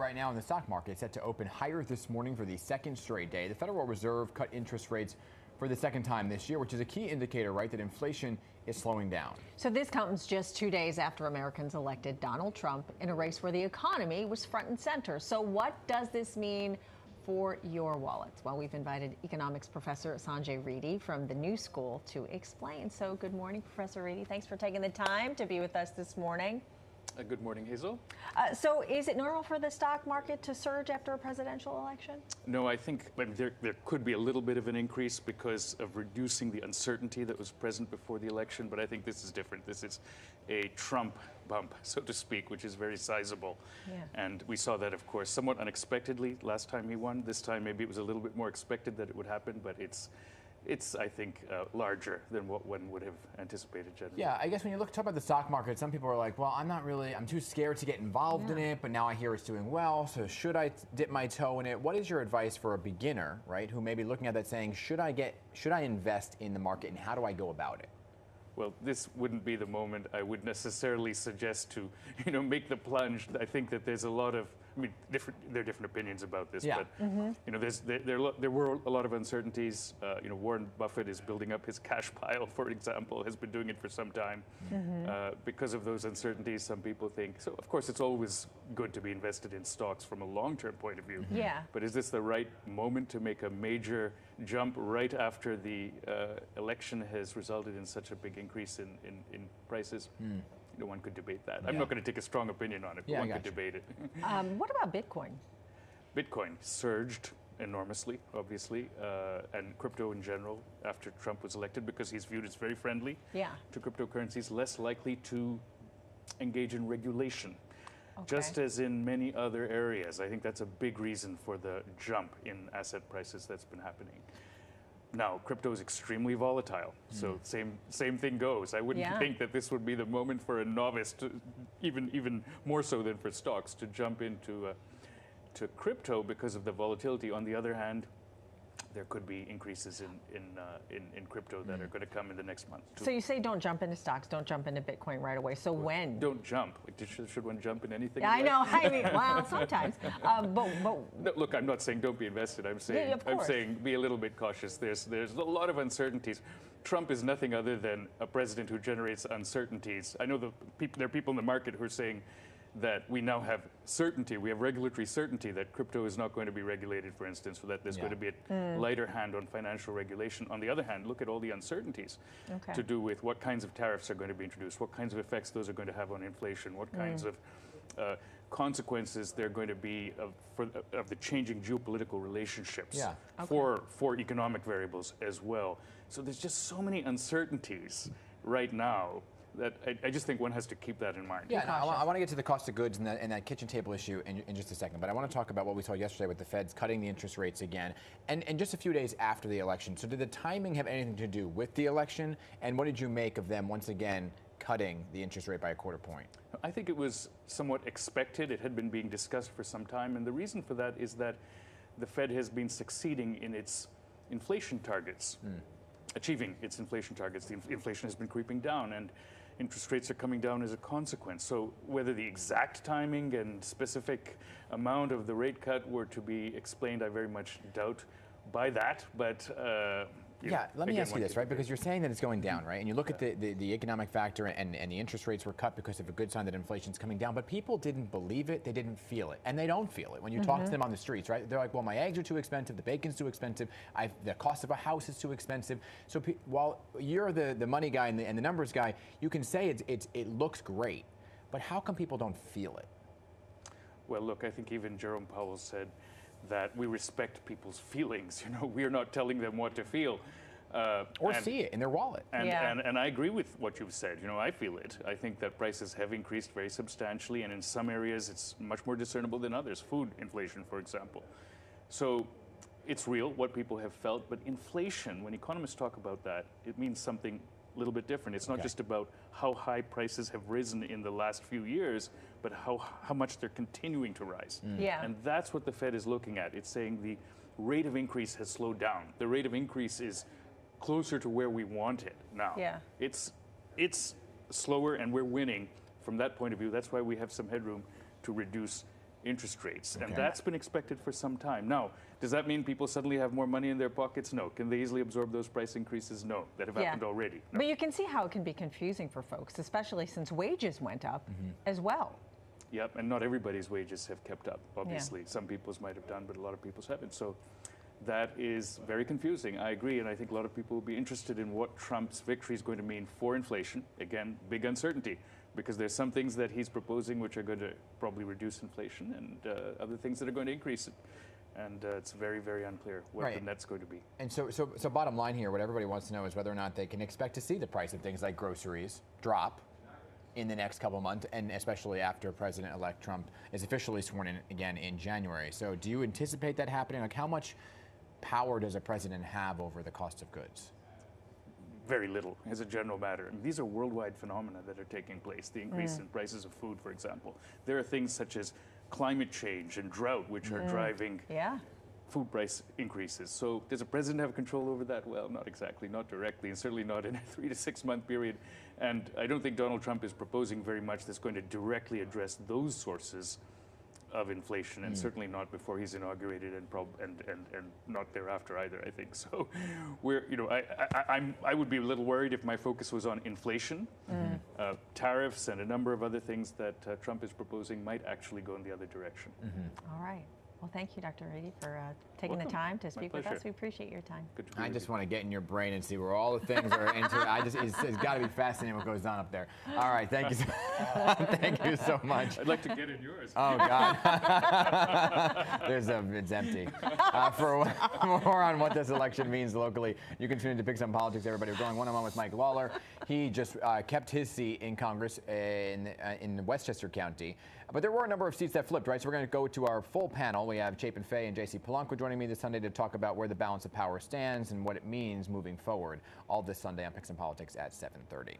right now in the stock market, set to open higher this morning for the second straight day. The Federal Reserve cut interest rates for the second time this year, which is a key indicator, right, that inflation is slowing down. So this comes just 2 days after Americans elected Donald Trump in a race where the economy was front and center. So what does this mean for your wallets? Well, we've invited economics professor Sanjay Reddy from the New School to explain. So good morning, Professor Reddy. Thanks for taking the time to be with us this morning. Good morning, Hazel. So is it normal for the stock market to surge after a presidential election? No, I think there could be a little bit of an increase because of reducing the uncertainty that was present before the election, but I think this is different. This is a Trump bump, so to speak, which is very sizable. Yeah. And we saw that, of course, somewhat unexpectedly last time he won. This time maybe it was a little bit more expected that it would happen, but it's I think, larger than what one would have anticipated generally. Yeah, I guess when you talk about the stock market, some people are like, well, I'm too scared to get involved in it, but now I hear it's doing well, so should I dip my toe in it? What is your advice for a beginner, right, who may be looking at that saying, should I invest in the market, and how do I go about it? Well, this wouldn't be the moment I would necessarily suggest to, make the plunge. I think that there's a lot of, there are different opinions about this, but there were a lot of uncertainties. Warren Buffett is building up his cash pile, for example, has been doing it for some time. Because of those uncertainties, some people think, so of course it's always good to be invested in stocks from a long-term point of view. Yeah. But is this the right moment to make a major jump right after the election has resulted in such a big increase in prices? One could debate that. I'm not going to take a strong opinion on it, but one could debate it. What about Bitcoin? Bitcoin surged enormously, obviously, and crypto in general after Trump was elected because he's viewed as very friendly to cryptocurrencies, less likely to engage in regulation. Just as in many other areas. I think that's a big reason for the jump in asset prices that's been happening. Now, crypto is extremely volatile, so same thing goes. I wouldn't think that this would be the moment for a novice, to, even more so than for stocks, to jump into to crypto because of the volatility. On the other hand, there could be increases in crypto that are going to come in the next month. So you say don't jump into stocks, don't jump into Bitcoin right away. So when? Don't jump. Like, should one jump in anything? I know. I mean, well, sometimes. But no, look, I'm not saying don't be invested. I'm saying be a little bit cautious. There's a lot of uncertainties. Trump is nothing other than a president who generates uncertainties. I know there are people in the market who are saying that we now have certainty, we have regulatory certainty that crypto is not going to be regulated, for instance, so that there's going to be a lighter hand on financial regulation. On the other hand, look at all the uncertainties to do with what kinds of tariffs are going to be introduced, what kinds of effects those are going to have on inflation, what kinds of consequences there are going to be of the changing geopolitical relationships for economic variables as well. So there's just so many uncertainties right now that I just think one has to keep that in mind. Yeah, no, I want to get to the cost of goods and that kitchen table issue in just a second, but I want to talk about what we saw yesterday with the Feds cutting the interest rates again, and just a few days after the election. So did the timing have anything to do with the election, and what did you make of them once again cutting the interest rate by a quarter point? I think it was somewhat expected. It had been being discussed for some time, and the reason for that is that the Fed has been succeeding in its inflation targets, achieving its inflation targets. The inflation has been creeping down, and interest rates are coming down as a consequence. So whether the exact timing and specific amount of the rate cut were to be explained, I very much doubt by that. But let me ask you this, right? Because you're saying that it's going down, right? And you look at the economic factor, and the interest rates were cut because of a good sign that inflation's coming down. But people didn't believe it, they didn't feel it, and they don't feel it when you talk to them on the streets, right? They're like, well, my eggs are too expensive, the bacon's too expensive, the cost of a house is too expensive. So while you're the money guy and the numbers guy, you can say it looks great, but how come people don't feel it? Well, look, I think even Jerome Powell said that we respect people's feelings. We're not telling them what to feel. Or see it in their wallet. And I agree with what you've said. I feel it. I think that prices have increased very substantially, and in some areas it's much more discernible than others. Food inflation, for example. So it's real, what people have felt, but inflation, when economists talk about that, it means something a little bit different. It's not just about how high prices have risen in the last few years, but how much they're continuing to rise. And that's what the Fed is looking at. It's saying the rate of increase has slowed down. The rate of increase is closer to where we want it now. It's slower, and we're winning from that point of view. That's why we have some headroom to reduce interest rates. Okay. And that's been expected for some time. Now, does that mean people suddenly have more money in their pockets? No. Can they easily absorb those price increases? No. That have happened already. No. But you can see how it can be confusing for folks, especially since wages went up as well. Yep, and not everybody's wages have kept up, obviously. Some people's might have done, but a lot of people's haven't. So that is very confusing. I agree, and I think a lot of people will be interested in what Trump's victory is going to mean for inflation. Again, big uncertainty, because there's some things that he's proposing which are going to probably reduce inflation, and other things that are going to increase it. And it's very, very unclear what the net's going to be. And so bottom line here, what everybody wants to know is whether or not they can expect to see the price of things like groceries drop in the next couple of months, and especially after President-elect Trump is officially sworn in again in January. So do you anticipate that happening? Like, how much power does a president have over the cost of goods? Very little, as a general matter. And these are worldwide phenomena that are taking place. The increase in prices of food, for example. There are things such as climate change and drought, which are driving food price increases. So does a president have control over that? Well, not exactly, not directly, and certainly not in a 3 to 6 month period. And I don't think Donald Trump is proposing very much that's going to directly address those sources of inflation, and certainly not before he's inaugurated, and not thereafter either, I think. So we're, I would be a little worried if my focus was on inflation. Tariffs and a number of other things that Trump is proposing might actually go in the other direction. All right. Well, thank you, Dr. Reddy, for taking the time to speak with us. We appreciate your time. Good to be I with just you. want to get in your brain and see where all the things are into. It's got to be fascinating what goes on up there. All right, thank you. Thank you so much. I'd like to get in yours. Oh God, it's empty. For more on what this election means locally, you can tune into PIX11 Politics. Everybody, we're going one-on-one with Mike Lawler. He just kept his seat in Congress in Westchester County, but there were a number of seats that flipped. Right, so we're going to go to our full panel. We have Chapin Fay and J.C. Polanco joining me this Sunday to talk about where the balance of power stands and what it means moving forward. All this Sunday on PIX11 Politics at 7:30.